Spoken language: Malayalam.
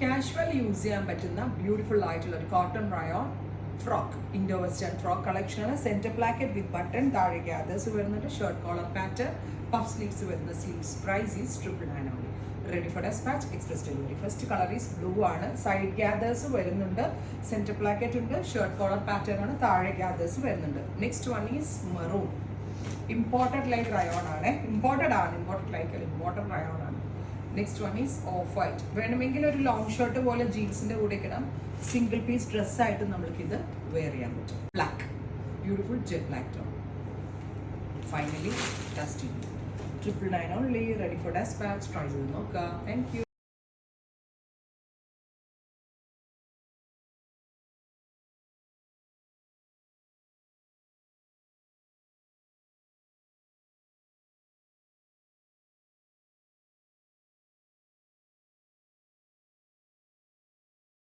കാഷ്വൽ യൂസ് ചെയ്യാൻ പറ്റുന്ന ബ്യൂട്ടിഫുൾ ആയിട്ടുള്ള ഒരു cotton rayon frock, Indo western frock കളക്ഷനാണ്. സെന്റർ പ്ലാക്കറ്റ് വിത്ത് ബട്ടൺ, താഴെ ഗ്യാദേഴ്സ് വരുന്നുണ്ട്, shirt collar pattern, puff sleeves വരുന്ന sleeves. Price is 999 only. Ready for dispatch, express delivery. First color is blue ആണ്, സൈഡ് ഗ്യാദേഴ്സ് വരുന്നുണ്ട്, സെന്റർ പ്ലാക്കറ്റ് ഉണ്ട്, ഷർട്ട് കോളർ പാറ്റേൺ ആണ്, താഴെ ഗ്യാദേഴ്സ് വരുന്നുണ്ട്. Next one is maroon, imported like rayon ആണ്, ഇമ്പോർട്ടഡ് റയോൺ ആണ്. Next one is of white. വേണമെങ്കിൽ ഒരു ലോങ് ഷർട്ട് പോലെ ജീൻസിന്റെ കൂടെ ഇടാം, സിംഗിൾ പീസ് ഡ്രസ്സായിട്ട് നമ്മൾക്ക് ഇത് വെയർ ചെയ്യാൻ പറ്റും. Black, beautiful jet black tone. Finally dusty 999 only. Ready for dispatch. Try to നോക്കാം. Thank you.